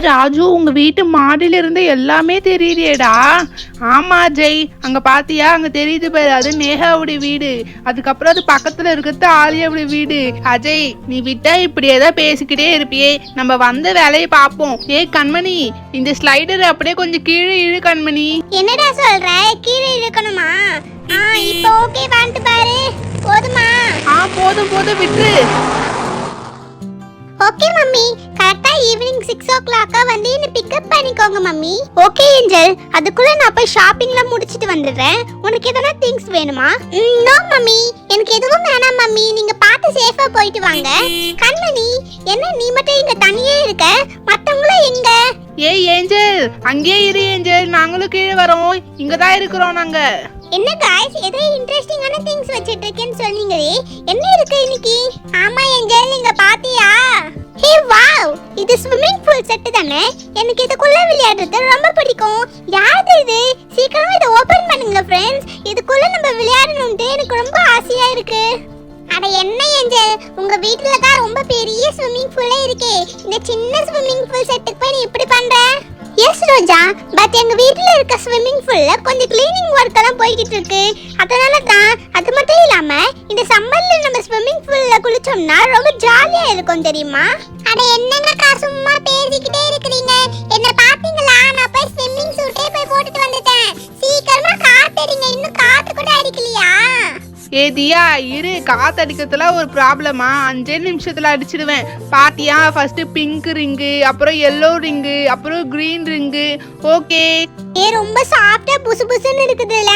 ராஜு, உங்க வீட்டு மாடியில இருந்து எல்லாமே தெரியுதேடா. ஆமா ஜெய், அங்க பாத்தியா? அங்க தெரியுது பாரு, அது நேகாவுடைய வீடு. அதுக்கப்புறம் அது பக்கத்துல இருக்கிறது ஆலியாவுடைய வீடு. அஜய், நீ விட்டா இப்படியேதான் பேசிக்கிட்டே இருப்பியே. நம்ம வந்த வேலையை பார்ப்போம். கண்மணி, இந்த ஸ்லைடர் அப்படியே கொஞ்சம் கீழே இழு கண்மணி. என்னடா சொல்ற? கீழே இழுக்கணுமா? இப்போ ஓகே, வந்துட்டு பாரு. போதுமா? போதும் போதும், விட்டுரு. ஓகே மம்மி, கரெக்டா ஈவினிங் 6 o'clock வந்து என்ன பிக்கப் பண்ணிக்கோங்க மம்மி. ஓகே ஏஞ்சல், அதுக்குள்ள நான் போய் ஷாப்பிங்லாம் முடிச்சிட்டு வந்துடுறேன். உனக்கு எதனா திங்ஸ் வேணுமா? நோ மம்மி, எனக்கு எதுவும் வேணாம் மம்மி. நீங்க பார்த்து சேஃபா போயிட்டு வாங்க. கண்மணி, என்ன நீ மட்டும் இங்க தனியே இருக்க? மத்தவங்களும் எங்க? ஏஞ்சல், அங்கேயே இரு ஏஞ்சல், நாங்களும் கீழே வரோம். இங்கதான் இருக்கிறோம் நாங்க. என்ன गाइस, ஏதோ இன்ட்ரஸ்டிங்கான திங்ஸ் வச்சிட்டு இருக்கேன்னு சொன்னீங்களே, என்ன இருக்கு இன்னைக்கு? ஆமா ஏஞ்சல், நீங்க பாத்தியா? ஹே வாவ், இது ஸ்விம்மிங் பூல் செட் தானே? எனக்கு இதுக்குள்ள விளையாடுறது ரொம்ப பிடிக்கும். யாரு இது? சீக்கிரமா இத ஓபன் பண்ணுங்க फ्रेंड्स. இதுக்குள்ள நம்ம விளையாடணும்னு எனக்கு ரொம்ப ஆசையா இருக்கு. அட என்ன ஏஞ்சல், உங்க வீட்ல தான் ரொம்ப பெரிய ஸ்விம்மிங் பூலே இருக்கே. இந்த சின்ன ஸ்விம்மிங் பூல் செட்டுக்கு போய் நீ இப்படி பண்ற? எஸ் ரோஜா, பட் எங்க வீட்ல இருக்க ஸ்விம்மிங் பூல்ல கொஞ்சம் க்ளீனிங் வொர்க் எல்லாம் போயிட்டு இருக்கு. அதனால தான். அது மட்டும் இல்லாம இந்த சம்மர்ல நம்ம ஸ்விம்மிங் பூல்ல குளிச்சோம்னா ரொம்ப ஜாலியா இருக்கும் தெரியுமா? அட என்னங்கக்கா சும்மா பேசிக்கிட்டே இருக்கீங்க? என்ன பாத்தீங்களா? நான் போய் ஸ்விம்மிங் சூட்டே போய் போட்டுட்டு வந்துட்டேன். சீக்கிரமா காத்தடிங்க, இன்னும் காத்து கூட அடிக்கலையா? தியா இரு, காத்தடிக்கிறதுல ஒரு ப்ராப்ளமா? 5 நிமிஷத்துல அடிச்சிடுவேன். பாத்தியா? ஃபர்ஸ்ட் பிங்க் ரிங்கு, அப்புறம் எல்லோ ரிங்கு, அப்புறம் கிரீன் ரிங்கு. ஓகே. ரொம்ப சாஃப்ட்டா புசு புசுன்னு இருக்குதுல.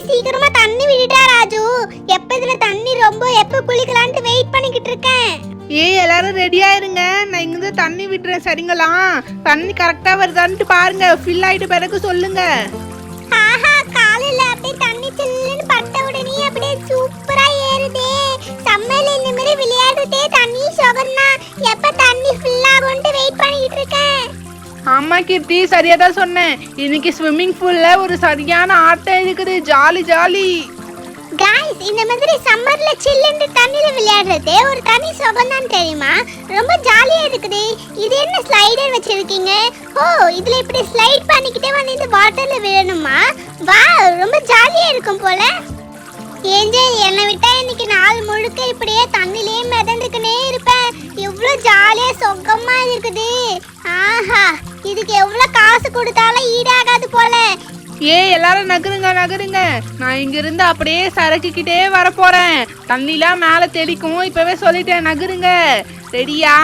சீக்கிரமா தண்ணி விடுடா ராஜு. எப்ப இதுல தண்ணி ரொம்ப எப்ப குளிக்கலாம்னு வெயிட் பண்ணிக்கிட்டு இருக்கேன். எல்லாரும் ரெடியா இருங்க, நான் இங்கிருந்து தண்ணி விடுறேன். சரிங்களா? தண்ணி கரெக்டா வருதான்ட்டு பாருங்க. ஃபில் ஆயிட்டு பிறகு சொல்லுங்க. ஆஹா, காலையில அப்படியே தண்ணி சில்லுன்னு பட்ட உடனே அப்படியே சூப்பரா ஏறுதே. சம்மர்ல இந்த மாதிரி விளையாடுறதே தண்ணி சுகம்னா. எப்ப தண்ணி ஃபில் ஆகும்னு வெயிட் பண்ணிட்டு இருக்கேன். ஆமா கீர்த்தி, சரியா தான் சொன்னேன். இன்னைக்கு ஸ்விம்மிங் பூல்ல ஒரு சரியான ஆட்டம் இருக்குது. Jolly jolly. गाइस, இந்த மாதிரி சம்மர்ல சில்லுன்னு தண்ணில விளையாடுறதே ஒரு தனி சுகம் தான் தெரியுமா? ரொம்ப ஜாலியா இருக்குது. இது என்ன ஸ்லைடர் வச்சிருக்கீங்க? ஓ, இதுல இப்படி ஸ்லைட் பண்ணிக்கிட்டே வந்து இந்த வாட்டர்ல விழணுமா? வாவ், ரொம்ப ஜாலியா இருக்கும் போல. ஏஞ்சல், என்னை விட்டா இன்னைக்கு நாள் முழுக்க இப்படியே தண்ணிலேயே மிதந்துக்கினே இருப்பேன். எவ்வளோ ஜாலியா சொக்கமா இருக்குது. ஆஹா, இதுக்கு எவ்வளவு காசு கொடுத்தாலும் ஈடாகாது போல. எல்லாரும் நகருங்க நகருங்க. நான் இங்க இருந்து அப்படியே சரக்குக்கிட்டே வர போறேன். தண்ணிலாம் மேல தெளிக்கும். இப்பவே சொல்லிட்டேன், நகருங்க. ரெடியா?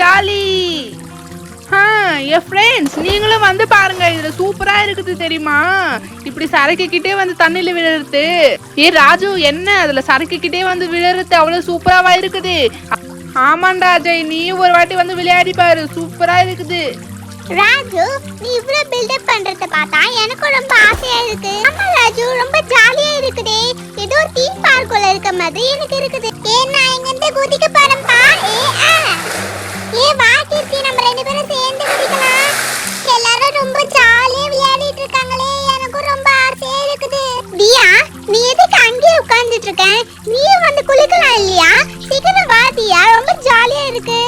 ஜாலி. என் ஃப்ரெண்ட்ஸ், நீங்களும் வந்து பாருங்க. இதுல சூப்பரா இருக்குது தெரியுமா? இப்படி சரக்குக்கிட்டே வந்து தண்ணில விழுறது. ராஜு, என்ன அதுல சரக்குக்கிட்டே வந்து விழுறது அவ்வளவு சூப்பராவா இருக்குது? ஆமாண்டா அஜய், நீ ஒரு வாட்டி வந்து விளையாடி பாரு, சூப்பரா இருக்குது. ராஜு, நீ இவ்ளோ பில்டப் பண்றத பார்த்தா எனக்கு ரொம்ப ஆசையா இருக்கு. ஆமா ராஜு, ரொம்ப ஜாலியா இருக்குதே. ஏதோ தீம் பார்க்குள்ள இருக்க மாதிரி எனக்கு இருக்குது. நான் இங்க இருந்து குதிக்க போறேன்ப்பா. வா கீர்த்தி, நம்ம 2 பேரும் சேர்ந்து குதிக்கலாம். எல்லாரும் ரொம்ப ஜாலியா விளையாடிட்டு இருக்காங்களே, எனக்கு ரொம்ப ஆசையா இருக்குது. தியா, நீ எதுக்கு அங்கேயே உட்கார்ந்துட்டு இருக்க? நீயும் வந்து குளிக்கலாம் இல்லையா? சீக்கிரம் வா தியா, ரொம்ப ஜாலியா இருக்கு.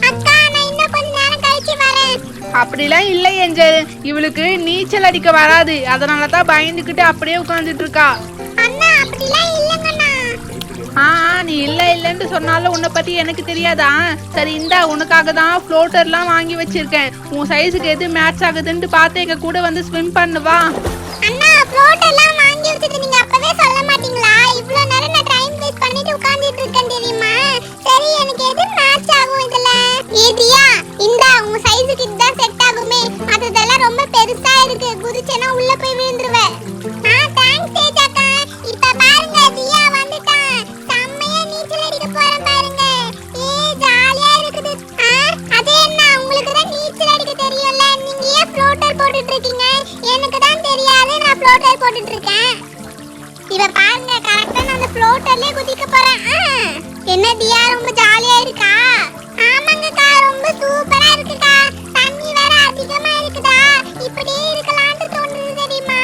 அக்கா, நான் இன்னும் கொஞ்ச நேரம் கழிச்சு வரேன். அப்படிலாம் இல்லை ஏஞ்சல், இவளுக்கு நீச்சல் அடிக்க வராது. அதனால தான் பயந்துக்கிட்டு அப்படியே உட்கார்ந்துட்டு இருக்கா. அண்ணா, அப்படிலாம் இல்லங்கண்ணா. நீ இல்லைன்னு சொன்னாலும் உன்னை பத்தி எனக்கு தெரியாதா? சரி, இந்தா உனக்காக தான் ஃப்ளோட்டர்லாம் வாங்கி வச்சிருக்கேன். உன் சைஸுக்கு எது மேட்ச் ஆகுதுன்னு பார்த்து எங்க கூட வந்து ஸ்விம் பண்ணுவா. அண்ணா, ஃப்ளோட்டர்லாம் வாங்கி வச்சிட்டு நீங்க அப்பவே சொல்ல மாட்டீங்களா? இவ்ளோ நேரம் நான் டைம் வேஸ்ட் பண்ணிட்டு உட்கார்ந்துட்டு இருக்கேன் தெரியுமா? சரி, எனக்கு எது மேட்ச் ஆகும் இதுல? தியா, இந்தா உன் சைஸுக்கு இதுதான் செட் ஆகுமே. அதெல்லாம் ரொம்ப பெருசா இருக்கு, குதிச்சேனா உள்ள போய் விழுந்துருவேன். தேங்க்ஸ் தேஜாக்கா. இப்ப பாருங்க, தியா வந்துட்டான். செம்மையா நீச்சல் அடிக்க போறேன் பாருங்க. ஜாலியா இருக்குது. அதே என்ன, உங்களுக்கு தான் நீச்சல் அடிக்க தெரியும்ல, நீங்க ஏன் ஃப்ளோட்டர் போட்டுட்டு இருக்கீங்க? எனக்கு தான் தெரியாது, நான் ஃப்ளோட்டர் போட்டுட்டு இருக்கேன். இவ பாருங்க, கரெக்ட்டா நான் அந்த ஃப்ளோட்டர்லயே குதிக்க போறேன். என்ன தியா, ரொம்ப ஜாலியா இருக்கா? ஆமாங்கக்கா, ரொம்ப சூப்பரா இருக்குக்கா. தண்ணி வேற அதிகமா இருக்குதா, இப்படியே இருக்கலாம்னு தோணுது தெரியுமா?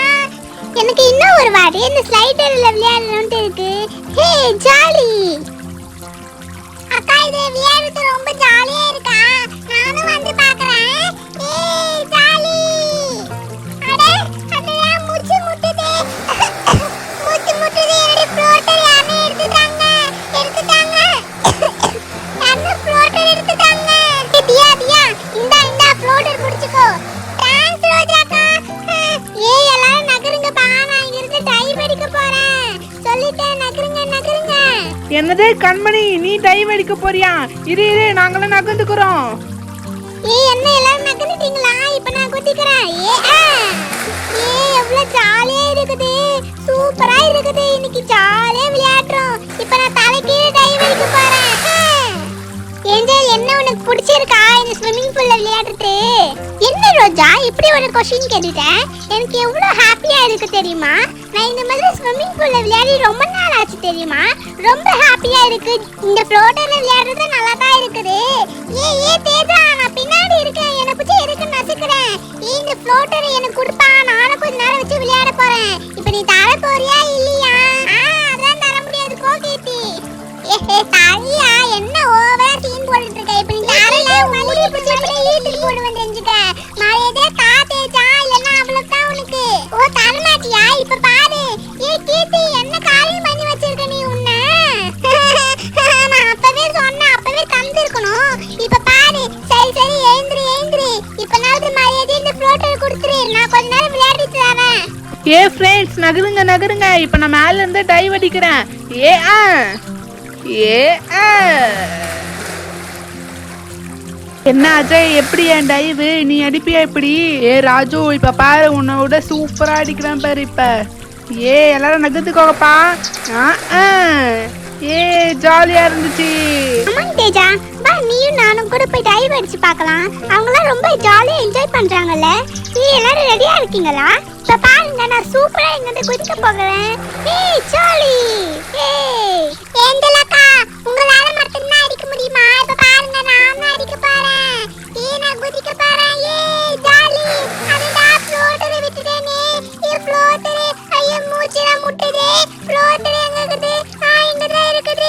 எனக்கு இன்னும் ஒரு வாட்டி இந்த ஸ்லைடர்ல விளையாடணும்னு இருக்கு. ஜாலி. அக்கா, இது விளையாடுறது ரொம்ப ஜாலியா இருக்கா? நான் நானும் வந்து பார்க்கறேன். ஏய் ஜாலி. அட அடடா மூச்சு முட்டுதே. மூச்சு முட்டுதே. என்னோட ஃப்ளோட்டர் யாரே எடுத்துட்டாங்க. அந்த ஃப்ளோட்டர் எடுத்துட்டாங்க. தியா இந்த ஃப்ளோட்டர் புடிச்சுக்கோ. தேங்க்ஸ் ரோஜாக்கா. ஏய் எல்லாரும் நகருங்கப்பா, நான் இங்க இருந்து டைவ் அடிக்க போறேன். சொல்லிட்டேன் நகருங்க. என்னது கண்மணி, நீ டைவ் அடிக்க போறியா? இரு நாங்களும் நகர்ந்துக்கிறோம். ஏய் என்ன எல்லாரும் நகர்ந்துட்டீங்களா? இப்போ நான் குதிக்கிறேன். ஏய் எவ்வளவு ஜாலியா இருக்குது. சூப்பரா இருக்குது. இன்னைக்கு ஜாலியா விளையாடுறோம். இப்போ நான் தலைகீழ டைவ் அடிக்க போறேன். ஏஞ்சல் என்ன உனக்கு பிடிச்சிருக்கா இந்த ஸ்விமிங் பூல்ல விளையாடுறது? என்ன ரோஜா இப்படி ஒரு क्वेश्चन கேட்டுட்டேன். எனக்கு எவ்வளவு ஹாப்பியா இருக்கு தெரியுமா? நான் இந்த மாதிரி ஸ்விமிங் பூல்ல விளையாடி ரொம்ப நாள் ஆச்சு தெரியுமா? ரொம்ப ஹாப்பியா இருக்கு. இந்த ஃப்ளோட்டர்ல விளையாடுறது நல்லா தான் இருக்குது. ஏய் தேஜா, நான் பின்னாடி இருக்கேன். என்ன பிடிச்சி இருக்கு நசுக்குறேன். இந்த ஃப்ளோட்டர் எனக்கு கொடுப்பா, நானும் கொஞ்ச நேரம் வச்சு விளையாட போறேன். இப்போ நீ தர போறியா இல்லையா? அதான் தர முடியாது, போ கீர்த்தி. தாரியா என்ன ஓவரா சீன் போட்டுட்டு இருக்க? இப்ப நீ தாரல உன்னை பிடிச்சி அப்படியே ஈட்டிட்டு போடுவேன் தெரிஞ்சுக்க. மரியாதை தா தேஜா, இல்லன்னா அவ்வளவுதான் உனக்கு. ஓ தர மாட்டியா? இப்ப பாரு. ஏய் கீர்த்தி என்ன காரியம் பண்ணி வச்சிருக்க நீ உன்னை? நான் அப்பவே சொன்னேன், அப்பவே தந்திருக்கணும். இப்ப பாரு. சரி ஏந்திரி. இப்ப நாளுக்கு மரியாதை இந்த ஃப்ளோட்டர் கொடுத்துரு. நான் கொஞ்ச நேரம் விளையாடிட்டு வரேன். ஏ ஃப்ரெண்ட்ஸ் நகருங்க. இப்போ நான் மேல இருந்து டைவ் அடிக்கிறேன். என்ன அஜய், எப்படி என் டைவு? நீ அடிப்பியா இப்படி? ஏ ராஜு, இப்ப பாரு உன்னை விட சூப்பரா அடிக்கிறேன் பாரு. இப்ப எல்லாரும் நகர்த்துக்கோங்கப்பா. ஜாலியா இருந்துச்சு. ஆமாங்க தேஜா, வா நீயும் நானும் கூட போய் டைவ் அடிச்சு பார்க்கலாம். அவங்களாம் ரொம்ப ஜாலியா என்ஜாய் பண்றாங்கல்ல. நீ எல்லாரும் ரெடியா இருக்கீங்களா? இப்ப பாருங்க, நான் சூப்பரா இங்க குதிக்க போகிறேன். ஜாலி. ஏஞ்சலக்கா, உங்களால மட்டும்தான் அடிக்க முடியுமா? இப்ப பாருங்க, நான் அடிக்க போறேன். நான் குதிக்க போறேன். ஜாலி. அடடா ஃப்ளோட்டரை விட்டுட்டேனே. ஃப்ளோட்டர் ஐயோ மூச்சுல முட்டுதே. ஃப்ளோட்டர் எங்க இருக்குது? இங்க தான் இருக்குது.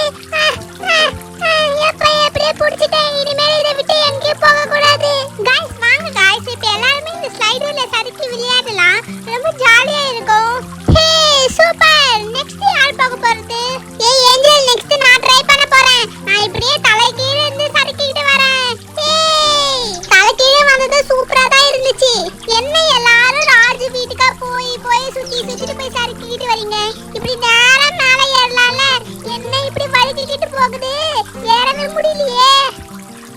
எப்படியே புடிச்சிட்டேன். இனிமேல் இதை விட்டு எங்கேயும் போக கூடாது. गाइस வாங்க गाइस, இப்போ எல்லாரும் இந்த ஸ்லைடர்ல சறுக்கி விளையாடலாம். ரொம்ப ஜாலியா இருக்கும். சூப்பர். நெக்ஸ்ட் யார் போக போறது? ஏஞ்சல், நெக்ஸ்ட் நான் ட்ரை பண்ண போறேன். நான் இப்படியே தலை கீழ இருந்து சறுக்கிட்டு வரேன். தலை கீழ வந்தது சூப்பரா தான் இருந்துச்சு. என்ன எல்லாரும் ராஜு வீட்டுக்கா போய் சுத்திட்டு போய் சறுக்கிட்டு வரீங்க? இப்படி நேரா மேலே ஏறலாம்ல. என்ன இப்படி வழுக்கிட்டு போகுது? ஏறவே முடியலையே.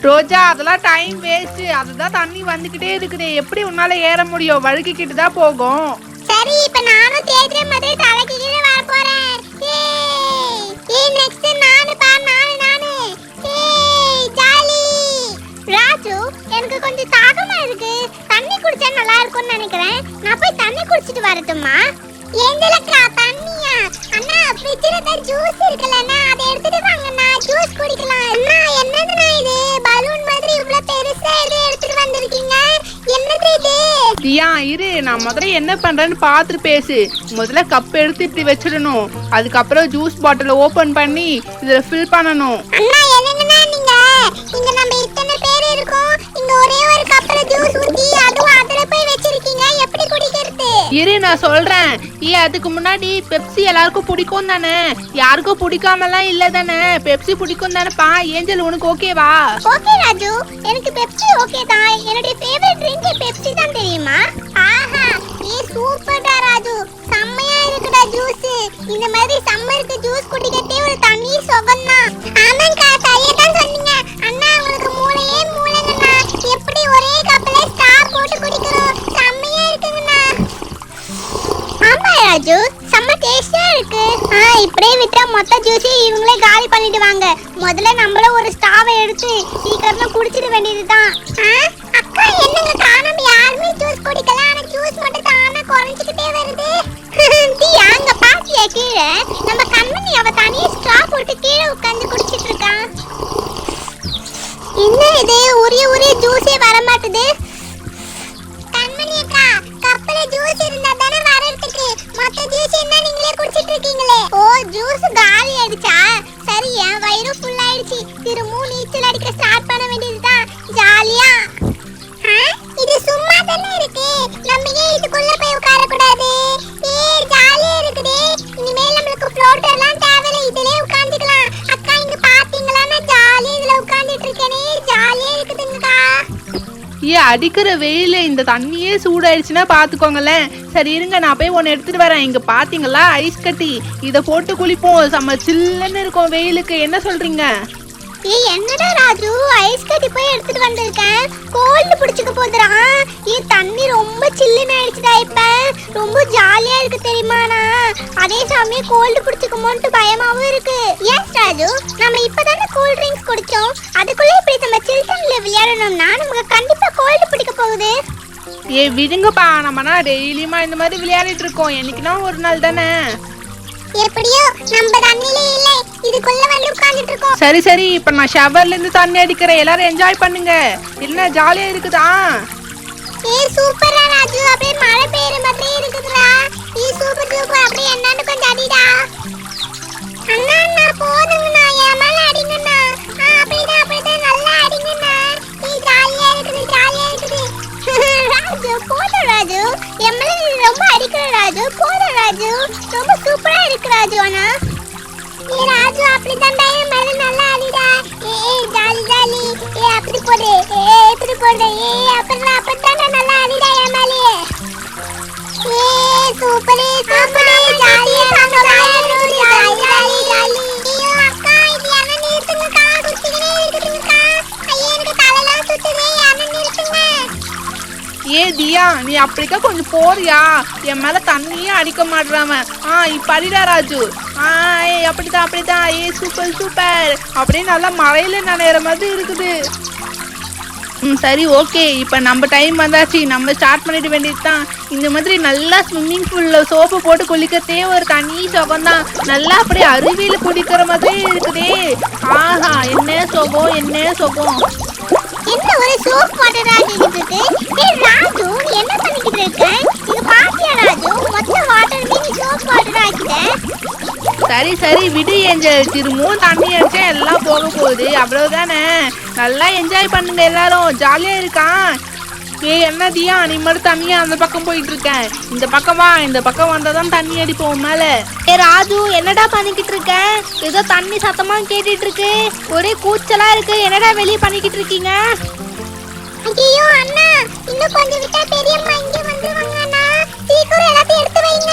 ரோஜா, அதெல்லாம் டைம் வேஸ்ட். அதுதான் தண்ணி வந்துகிட்டே இருக்குது. எப்படி உன்னால ஏற முடியும்? வழுக்கிட்டு தான் போகும். சரி, இப்ப நானும் தேய்க்கிற மாதிரி தலைக்கு கீழே வர போறேன். நெக்ஸ்ட் நானு ஜாலி. ராஜு, எனக்கு கொஞ்சம் தாகமா இருக்கு. தண்ணி குடிச்சா நல்லா இருக்கும்னு நினைக்கிறேன். நான் போய் தண்ணி குடிச்சிட்டு வரட்டுமா? ஏஞ்சலக்கா, தண்ணியா? அண்ணா ஃப்ரிட்ஜ்ல தான் ஜூஸ் இருக்குலண்ணா, அதை எடுத்துட்டு வாங்கண்ணா, ஜூஸ் குடிக்கலாம். அண்ணா என்னதுண்ணா இது? பலூன் மாதிரி இவ்வளவு பெருசா எடுத்துட்டு வந்திருக்கீங்க. என்னது இது? தியா இரு, நான் முதல்ல என்ன பண்றேன்னு பார்த்துட்டு பேசு. முதல்ல கப் எடுத்து இப்படி வச்சிடணும். அதுக்கப்புறம் ஜூஸ் பாட்டில் ஓபன் பண்ணி இதுல ஃபில் பண்ணணும். அண்ணா என்னங்கண்ணா நீங்க இங்க நம்ம இத்தனை பேர் இருக்கோம். இங்க ஒரே ஒரு கப்ல ஜூஸ் ஊத்தி அதுவும் அதுல போய் வச்சிருக்கீங்க. எப்படி குடிக்கிறது? இரு நான் சொல்றேன். அதுக்கு முன்னாடி பெப்சி எல்லாருக்கும் பிடிக்கும் தானே? யாருக்கும் பிடிக்காமலாம் இல்ல தானே? பெப்சி பிடிக்கும் தானேப்பா? ஏஞ்சல், உனக்கு ஓகேவா? ஓகே ராஜு, எனக்கு பெப்சி ஓகே தான். என்னோட ஃபேவரட் ட்ரிங்க் பெப்சி தான் தெரியுமா? ஆஹா, சூப்பர்டா ராஜு. செம்மையா இருக்குடா ஜூஸ். இந்த மாதிரி சம்மருக்கு ஜூஸ் குடிக்கிறதே ஒரு தனி சுகம் தான். ஆமாங்கா, சரியா தான் சொன்னீங்க. அண்ணா உங்களுக்கு மூளைங்கண்ணா. எப்படி ஒரே கப்ல ஸ்டார் போட்டு குடிக்கிறோம்? செம்மையா இருக்குங்கண்ணா. ஆமா ராஜு, செம்ம டேஸ்டா இருக்கு. இப்படியே விட்டா மொத்த ஜூஸே இவங்களே காலி பண்ணிடுவாங்க. முதல்ல நம்மள ஒரு ஸ்டாவை எடுத்து சீக்கிரமா குடிச்சிட வேண்டியதுதான். அக்கா என்னங்க காணோம், யாருமே ஜூஸ் குடிக்கல. ஆனா ஜூஸ் மட்டும் தானா குறைஞ்சிக்கிட்டே வருது. அங்க பாத்தியா கீழே? நம்ம கண்மணி அவ தனியா ஸ்ட்ரா போட்டு கீழே உட்கார்ந்து குடிச்சிட்டு இருக்கா. என்ன இது? உரிய ஜூஸே வர மாட்டுது. கண்மணி அக்கா, கப்பல ஜூஸ் இருந்தா தானே வரதுக்கு. மொத்த ஜூஸ் என்ன நீங்களே குடிச்சிட்டு இருக்கீங்களே? ஓ, ஜூஸ் காலி ஆயிடுச்சா? சரி, என் வயிறு ஃபுல் ஆயிடுச்சு. திரும்பவும் நீச்சல் அடிக்க ஸ்டார்ட் பண்ண வேண்டியதுதான். ஜாலியா அடிக்கிற வெயில இந்த தண்ணியே சூடாயிடுச்சுன்னா பாத்துக்கோங்களேன். சரி இருங்க, நான் போய் ஒன்னு எடுத்துட்டு வரேன். இங்க பாத்தீங்களா ஐஸ் கட்டி, இத போட்டு குளிப்போம். செம்ம சில்லுன்னு இருக்கும் வெயிலுக்கு. என்ன சொல்றீங்க? என்னடா ராஜு, ஐஸ் கட்டி போய் எடுத்துட்டு வந்திருக்கேன். கோல்டு பிடிச்சுக்க போதுடா. தண்ணி ரொம்ப சில்லுன்னு ஆயிடுச்சுடா. இப்ப ரொம்ப ஜாலியா இருக்கு தெரியுமாண்ணா. அதே சமயம் கோல்டு பிடிச்சுக்குமோன்ட்டு பயமாவும் இருக்கு. ஏன் ராஜு, நம்ம இப்பதானே கூல் ட்ரிங்க்ஸ் குடிச்சோம். அதுக்குள்ள இப்படி நம்ம சில் தண்ணில விளையாடணும்னா நமக்கு கண்டிப்பா கோல்டு பிடிக்க போகுது. விடுங்கப்பா, நம்மனா டெய்லியுமா இந்த மாதிரி விளையாடிட்டு இருக்கோம். என்னைக்குன்னா ஒரு நாள் தானே. எப்படியோ நம்ம தண்ணிலே இல்ல, இதுக்குள்ள வந்து உட்கார்ந்துட்டு இருக்கோம். சரி சரி, இப்ப நான் ஷவர்ல இருந்து தண்ணி அடிக்கிறேன். எல்லாரும் என்ஜாய் பண்ணுங்க. என்ன ஜாலியா இருக்குதா? சூப்பரா ராஜு, அப்படியே மழை பெய்யற மாதிரி இருக்குதுடா. Super super. அப்படியே என்னன்னு கொஞ்சம் அடிடா. அண்ணா அண்ணா போதுங்கண்ணா, என் மேல அடிங்கண்ணா. அப்படிதான் நல்லா அடிங்கண்ணா. ஜாலியா இருக்குது ஜாலியா இருக்குது. ராஜு போதும் ராஜு, என் மேல ரொம்ப அடிக்கிற ராஜு. போதும் ராஜு, ரொம்ப சூப்பரா இருக்கு ராஜு. அண்ணா ராஜு அப்படிதான் என் மேல நல்லா அடிடா. Jolly jolly. அப்படி போடு, இப்படி போடு. அப்பதான் நல்லா அடிடா என் மேலே. Super super. ஜாலியா ஜாலி. அக்கா இது என்ன நிறுத்துங்கக்கா, குத்திக்கிட்டே இருக்குதுங்கக்கா. ஐயா எனக்கு தலைலாம் சுத்துதே, என்ன நிறுத்துங்க. தியா, நீ அப்படிக்கா கொஞ்சம் போறியா? என் மேல தண்ணியே அடிக்க மாட்றாம. இப்ப அடிடா ராஜு. அப்படிதான். Super super. அப்படியே நல்லா மழையில நனையிற மாதிரி இருக்குது. சரி ஓகே, இப்போ நம்ம டைம் வந்தாச்சு. நம்ம ஸ்டார்ட் பண்ணிட வேண்டியதுதான். இந்த மாதிரி நல்லா ஸ்விம்மிங் பூல்ல சோப்பு போட்டு குளிக்கிறதே ஒரு தனி சுகம்தான். நல்லா அப்படியே அருவியில் குடிக்கிற மாதிரி இருக்குதே. ஆஹா, என்ன சுகம் என்ன சுகம். என்ன ஒரு சோப் வாட்டர் ஆகிட்டு. ராஜு என்ன பண்ணிக்கிட்டு இருக்க? இது பாத்தியா ராஜு, மொத்த வாட்டர் நீ சோப் வாட்டர் ஆக்கிட்ட. சரி விடு ஏஞ்சல், திரும்பவும் தண்ணி அடிச்சா எல்லாம் போக போகுது, அவ்வளவுதானே. நல்லா என்ஜாய் பண்ணுங்க எல்லாரும், ஜாலியா இருக்கான். என்ன தியா, நீ மட்டும் தண்ணியா அந்த பக்கம் போயிட்டு இருக்கேன். இந்த பக்கம் வந்தாதான் தண்ணி அடிப்போம் மேல. ராஜு என்னடா பண்ணிக்கிட்டு இருக்க? ஏதோ தண்ணி சத்தமா கேட்டுட்டு இருக்கு. ஒரே கூச்சலா இருக்கு. என்னடா வெளியே பண்ணிக்கிட்டு இருக்கீங்க? ஐயோ அண்ணா, இன்னும் கொஞ்சம் விட்டா பெரியம்மா இங்க வந்துருவாங்க அண்ணா. சீக்கிரம் எல்லாத்தையும் எடுத்து வைங்க.